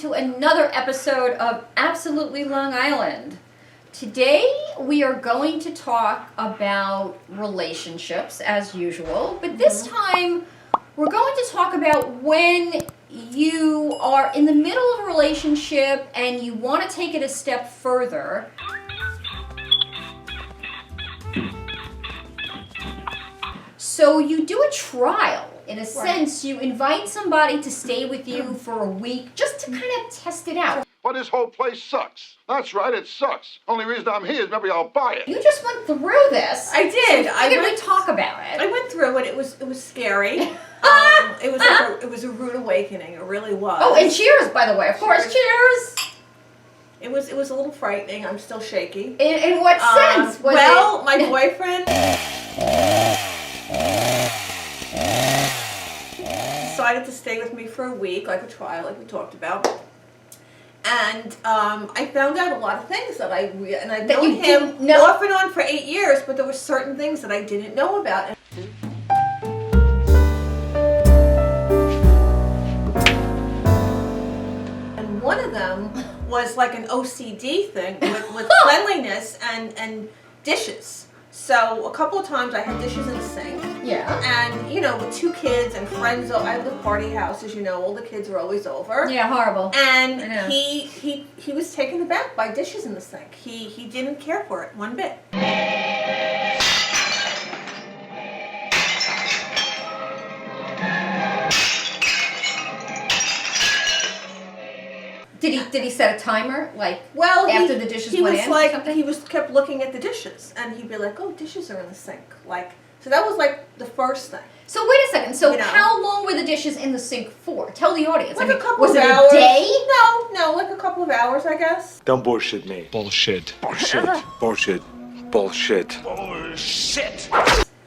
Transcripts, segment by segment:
to another episode of Absolutely Long Island. Today we are going to talk about relationships as usual, but this time we're going to talk about when you are in the middle of a relationship and you want to take it a step further. So you do a trial. In a sense, you invite somebody to stay with you for a week just to kind of test it out. But this whole place sucks. That's right, it sucks. Only reason I'm here is maybe I'll buy it. You just went through this. I did. So we talk about it. I went through it. It was scary. It was a rude awakening. It really was. Oh, and cheers, by the way. Of course, cheers. It was a little frightening. I'm still shaky. In what sense? Was my boyfriend decided to stay with me for a week, like a trial, like we talked about. And I found out a lot of things that I've known him off and on for 8 years, but there were certain things that I didn't know about. And one of them was like an OCD thing with cleanliness and dishes. So a couple of times I had dishes in the sink. Yeah. And, you know, with 2 kids and friends, I live in a party house, as you know, all the kids are always over. Yeah, horrible. And he was taken aback by dishes in the sink. He didn't care for it one bit. Did he set a timer? Like, after the dishes he went was in like, or something? he kept looking at the dishes, and he'd be like, "Oh, dishes are in the sink." Like, so that was like the first thing. So wait a second. So how long were the dishes in the sink for? Tell the audience. Like a couple was of it hours. A day? No, like a couple of hours, I guess. Don't bullshit me. Bullshit. Bullshit. Bullshit. Bullshit. Bullshit.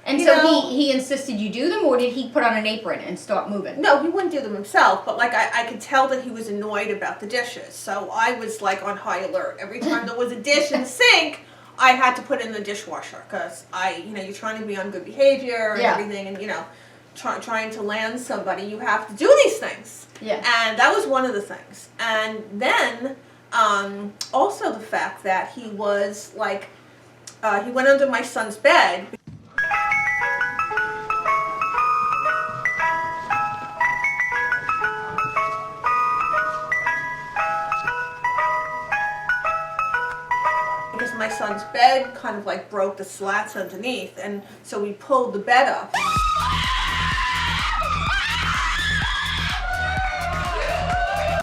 And so he insisted you do them, or did he put on an apron and start moving? No, he wouldn't do them himself, but like I could tell that he was annoyed about the dishes. So I was like on high alert. Every time there was a dish in the sink, I had to put it in the dishwasher because you're trying to be on good behavior and everything, and trying to land somebody, you have to do these things. Yeah. And that was one of the things. And then also the fact that he was like, he went under my son's bed. Because my son's bed kind of like broke the slats underneath, and so we pulled the bed up.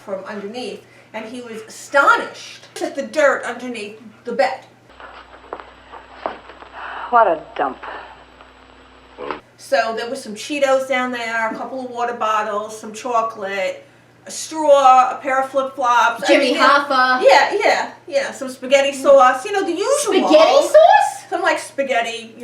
From underneath, and he was astonished at the dirt underneath the bed. What a dump. So there was some Cheetos down there, a couple of water bottles, some chocolate, a straw, a pair of flip-flops. Jimmy Hoffa. Yeah, some spaghetti sauce, the usual. Spaghetti sauce? Some like spaghetti,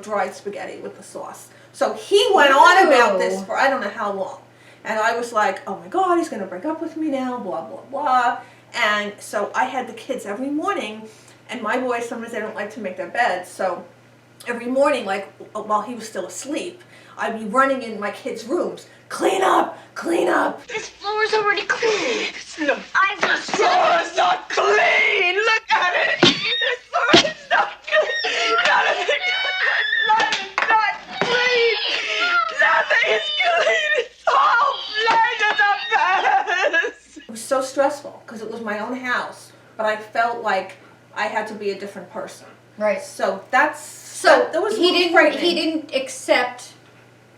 dried spaghetti with the sauce. So he went on about this for I don't know how long. And I was like, oh my God, he's going to break up with me now, blah, blah, blah. And so I had the kids every morning, and my boys, sometimes they don't like to make their beds. So every morning, like while he was still asleep, I'd be running in my kids' rooms. Clean up, clean up. This floor's already clean. The floor is not clean. Look at it. This floor is not clean. Nothing is not clean. Nothing is clean. It's all blind as a mess. It was so stressful because it was my own house, but I felt like I had to be a different person. Right. So that was he frightening. didn't accept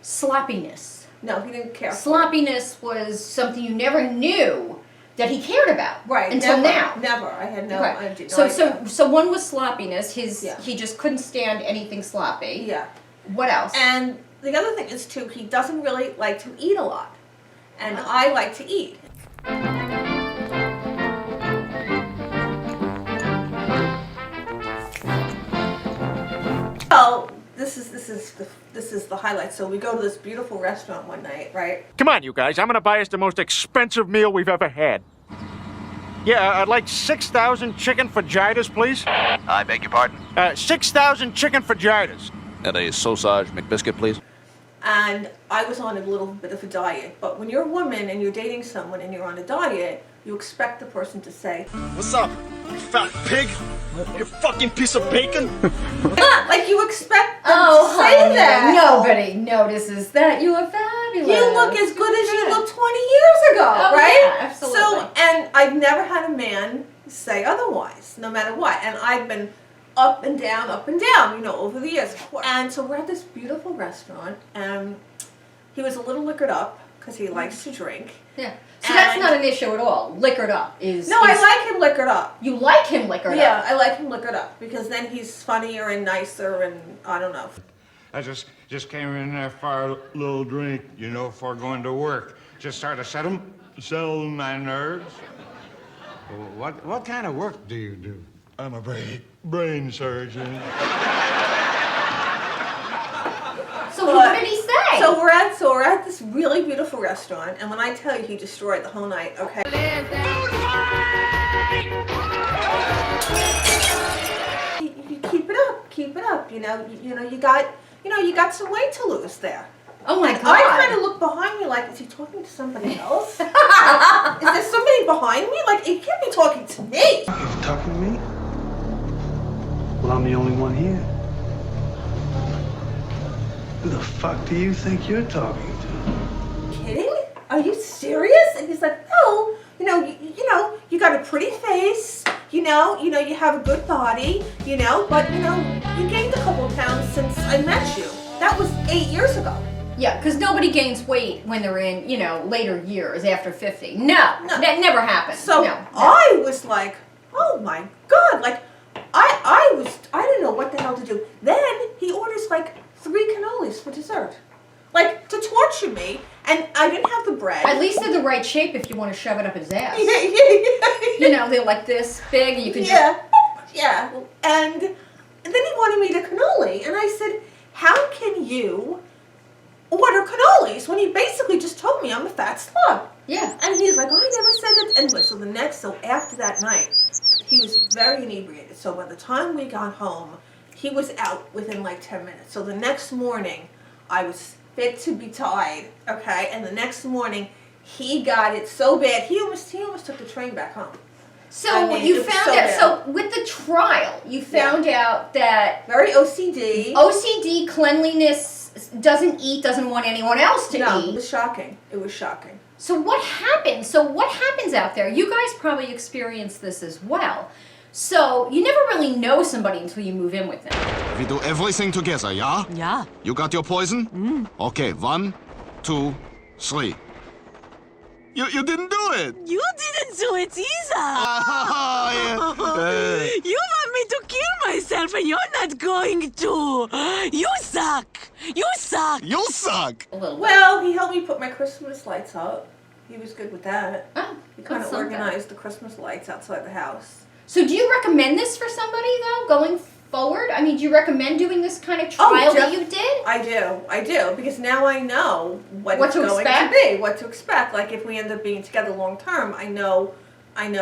sloppiness. No, he didn't care. Sloppiness was something you never knew that he cared about. Right. Until now. Never. I had no. Right. I did no idea. So one was sloppiness. He just couldn't stand anything sloppy. Yeah. What else? And the other thing is too, he doesn't really like to eat a lot, and I like to eat. Well, this is the highlight. So we go to this beautiful restaurant one night, right? Come on, you guys. I'm gonna buy us the most expensive meal we've ever had. Yeah, I'd like 6,000 chicken fajitas, please. I beg your pardon? 6,000 chicken fajitas. And a sausage McBiscuit, please. and I was on a little bit of a diet. But when you're a woman and you're dating someone and you're on a diet, you expect the person to say, What's up, you fat pig? You fucking piece of bacon? like you expect them Oh, to say honey, that. nobody notices that. You are fabulous. You look as good as you looked 20 years ago, Oh, right? yeah, absolutely. So, and I've never had a man say otherwise, no matter what. And I've been up and down, over the years. And so we're at this beautiful restaurant, and he was a little liquored up because he likes to drink. Yeah. So that's not an issue at all. Liquored up is. No, I like him liquored up. You like him liquored Yeah, up? I like him liquored up because then he's funnier and nicer, and I don't know. I just came in there for a little drink, before going to work. Just start to settle my nerves. What kind of work do you do? I'm a brain surgeon. So what did he say? So we're at this really beautiful restaurant, and when I tell you he destroyed the whole night, okay? You keep it up. You got some weight to lose there. Oh my And God. I kind of look behind me like, is he talking to somebody else? Is there somebody behind me? Like, he can't be talking to me. You talking to me? Well, I'm the only one here. Who the fuck do you think you're talking to? Kidding? Are you serious? And he's like, oh, you got a pretty face, you have a good body, but you gained a couple of pounds since I met you. That was 8 years ago. Yeah, because nobody gains weight when they're in, later years after 50. No, that never happens. So no. I was like, oh my God, like I didn't know what the hell to do. Then he orders like 3 cannolis for dessert. Like, to torture me, and I didn't have the bread. At least they're the right shape if you want to shove it up his ass. Yeah. They're like this big, and you can Yeah. And then he wanted me to cannoli, and I said, how can you order cannolis when he basically just told me I'm a fat slob? Yeah. And he's like, oh, I never said that. Anyway, so after that night, he was very inebriated. So by the time we got home, he was out within like 10 minutes. So the next morning, I was fit to be tied, okay? And the next morning, he got it so bad, he almost took the train back home. So you found out, so with the trial, you found out that very OCD. OCD, cleanliness, doesn't want anyone else to No, eat. it was shocking. It was shocking. So what happens? So what happens out there? You guys probably experienced this as well. So you never really know somebody until you move in with them. We do everything together, yeah? Yeah. You got your poison? Okay, 1, 2, 3. You didn't do it! You didn't do it either. Yeah. You want me to kill myself and you're not going to. You suck. You suck. You suck! A little bit. Well, he helped me put my Christmas lights up. He was good with that. Oh, He kind that's of something. organized the Christmas lights outside the house. So do you recommend this for somebody though, going forward? I mean, do you recommend doing this kind of trial that you did? I do, because now I know what What it's to going expect? to be, what to expect. Like if we end up being together long term, I know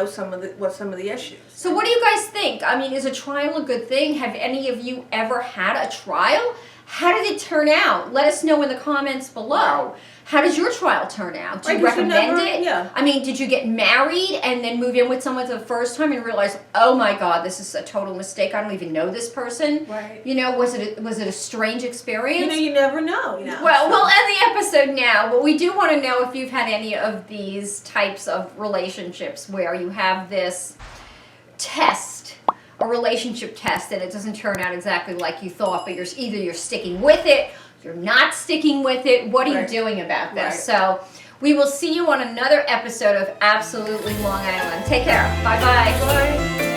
some of the issues. So what do you guys think? I mean, is a trial a good thing? Have any of you ever had a trial? How did it turn out? Let us know in the comments below. How does your trial turn out? Do you Right, 'cause you recommend never- it? yeah. I mean, did you get married and then move in with someone for the first time and realize, oh my God, this is a total mistake. I don't even know this person. Right. Was it a strange experience? You never know. Well, we'll end the episode now, but we do want to know if you've had any of these types of relationships where you have this test, a relationship test, and it doesn't turn out exactly like you thought, but you're sticking with it, you're not sticking with it. What are you Right. doing about this? Right. So we will see you on another episode of Absolutely Long Island. Take care. Bye-bye. Bye.